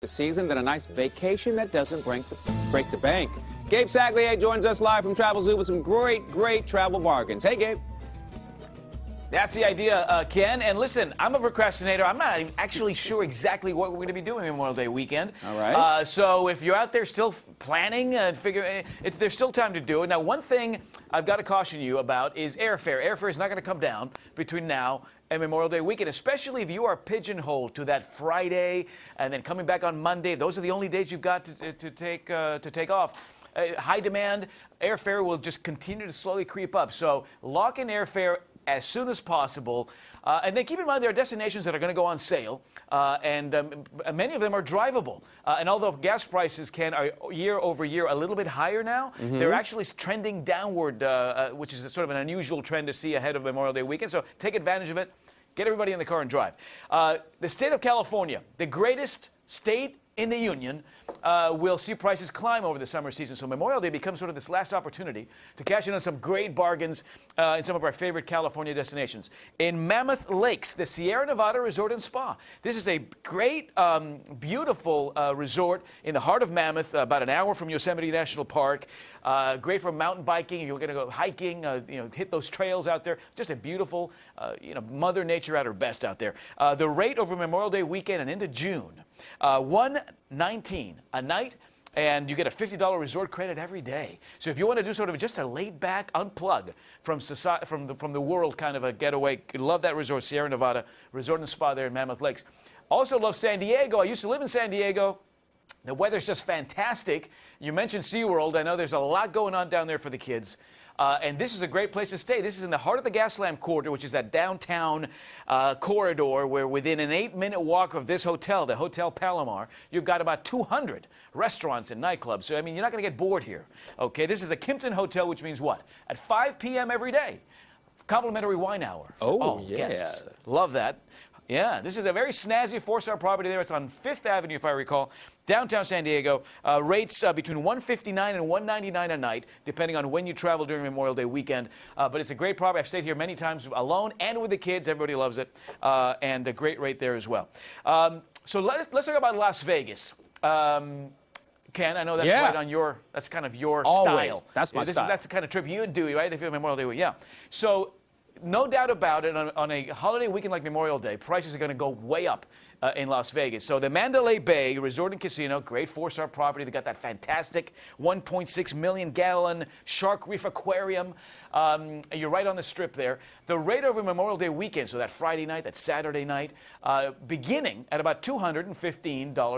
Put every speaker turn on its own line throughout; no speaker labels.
the season than a nice vacation that doesn't break the bank. Gabe Saglie joins us live from Travel Zoo with some great travel bargains. Hey, Gabe.
That's the idea, Ken. And listen, I'm a procrastinator. I'm not actually sure exactly what we're going to be doing Memorial Day weekend.
All right.
So if you're out there still planning, there's still time to do it. Now, one thing I've got to caution you about is airfare. Airfare is not going to come down between now and Memorial Day weekend, especially if you are pigeonholed to that Friday and then coming back on Monday. Those are the only days you've got to take off. High demand, airfare will just continue to slowly creep up. So lock in airfare as soon as possible. And then keep in mind there are destinations that are going to go on sale, and many of them are drivable. And although gas prices are year over year a little bit higher now, they're actually trending downward, which is sort of an unusual trend to see ahead of Memorial Day weekend. So take advantage of it. Get everybody in the car and drive. The state of California, the greatest state in the union, will see prices climb over the summer season. So Memorial Day becomes sort of this last opportunity to cash in on some great bargains in some of our favorite California destinations. In Mammoth Lakes, the Sierra Nevada Resort and Spa. This is a great, beautiful resort in the heart of Mammoth, about an hour from Yosemite National Park. Great for mountain biking. If you're going to go hiking, hit those trails out there. Just a beautiful, Mother Nature at her best out there. The rate over Memorial Day weekend and into June, $119 a night, and you get a $50 resort credit every day. So if you want to do sort of just a laid-back unplug from society, from the world kind of a getaway, love that resort, Sierra Nevada Resort and Spa there in Mammoth Lakes. Also love San Diego. I used to live in San Diego. The weather's just fantastic. You mentioned SeaWorld. I know there's a lot going on down there for the kids. And this is a great place to stay. This is in the heart of the Gaslamp Corridor, which is that downtown corridor where within an 8-minute walk of this hotel, the Hotel Palomar, you've got about 200 restaurants and nightclubs. So, I mean, you're not going to get bored here. Okay, this is a Kimpton Hotel, which means what? At 5 p.m. every day, complimentary wine hour for all guests. Love that. Yeah, this is a very snazzy 4-star property there. It's on 5th Avenue, if I recall, downtown San Diego. Rates between $159 and $199 a night, depending on when you travel during Memorial Day weekend. But it's a great property. I've stayed here many times alone and with the kids. Everybody loves it. And a great rate there as well. So let's talk about Las Vegas. Ken, I know that's right on your, that's kind of your style.
That's my style.
That's the kind of trip you'd do, right, if you're Memorial Day week. Yeah. So no doubt about it, on a holiday weekend like Memorial Day, prices are going to go way up in Las Vegas. So the Mandalay Bay Resort and Casino, great 4-star property. They got that fantastic 1.6 million gallon shark reef aquarium. You're right on the strip there. The rate over Memorial Day weekend, so that Friday night, that Saturday night, beginning at about $215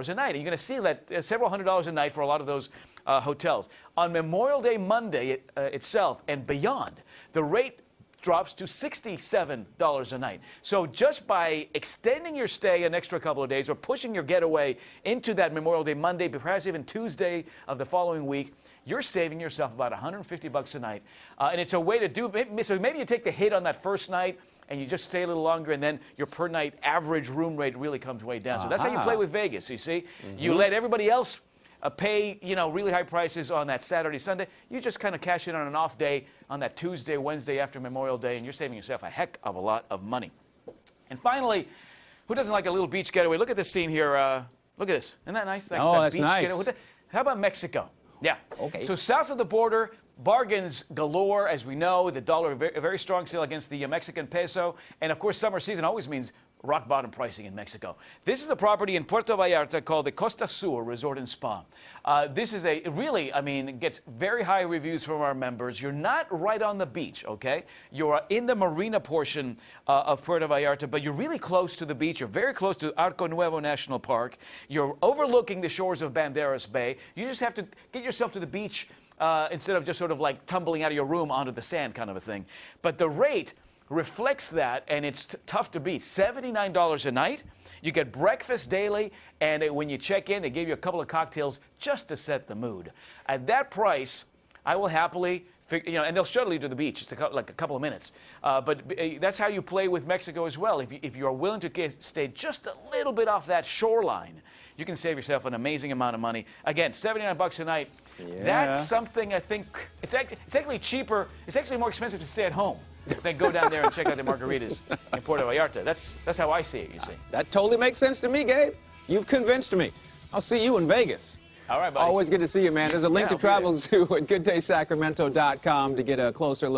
a night. And you're going to see that several $100s a night for a lot of those hotels. On Memorial Day Monday itself and beyond, the rate drops to $67 a night. So just by extending your stay an extra couple of days or pushing your getaway into that Memorial Day Monday, perhaps even Tuesday of the following week, you're saving yourself about $150 a night. And it's a way to do it. So maybe you take the hit on that first night and you just stay a little longer, and then your per night average room rate really comes way down. So that's how you play with Vegas, you see. You let everybody else pay, really high prices on that Saturday, Sunday. You just kind of cash in on an off day on that Tuesday, Wednesday after Memorial Day, and you're saving yourself a heck of a lot of money. And finally, who doesn't like a little beach getaway? Look at this scene here. Look at this. Isn't that nice?
That's
beach
nice.
Getaway. How about Mexico? Yeah.
Okay.
So south of the border, bargains galore, as we know. The dollar, a very strong sale against the Mexican peso. And, of course, summer season always means rock bottom pricing in Mexico. This is a property in Puerto Vallarta called the Costa Sur Resort and Spa. This is it gets very high reviews from our members. You're not right on the beach, okay? You're in the marina portion of Puerto Vallarta, but you're really close to the beach. You're very close to Arco Nuevo National Park. You're overlooking the shores of Banderas Bay. You just have to get yourself to the beach instead of just sort of like tumbling out of your room onto the sand kind of a thing. But the rate reflects that, and it's tough to beat. $79 a night. You get breakfast daily, and when you check in, they give you a couple of cocktails just to set the mood. At that price, I will happily, and they'll shuttle you to the beach. It's like a couple of minutes. But that's how you play with Mexico as well. If you are willing to stay just a little bit off that shoreline, you can save yourself an amazing amount of money. Again, $79 a night. Yeah. That's something I think, it's actually cheaper. It's actually more expensive to stay at home than go down there and check out the margaritas in Puerto Vallarta. That's how I see it, you see.
That totally makes sense to me, Gabe. You've convinced me. I'll see you in Vegas.
All right, buddy.
Always good to see you, man. There's a link to
Yeah, I'll be there.
Travel Zoo at GoodDaySacramento.com to get a closer look.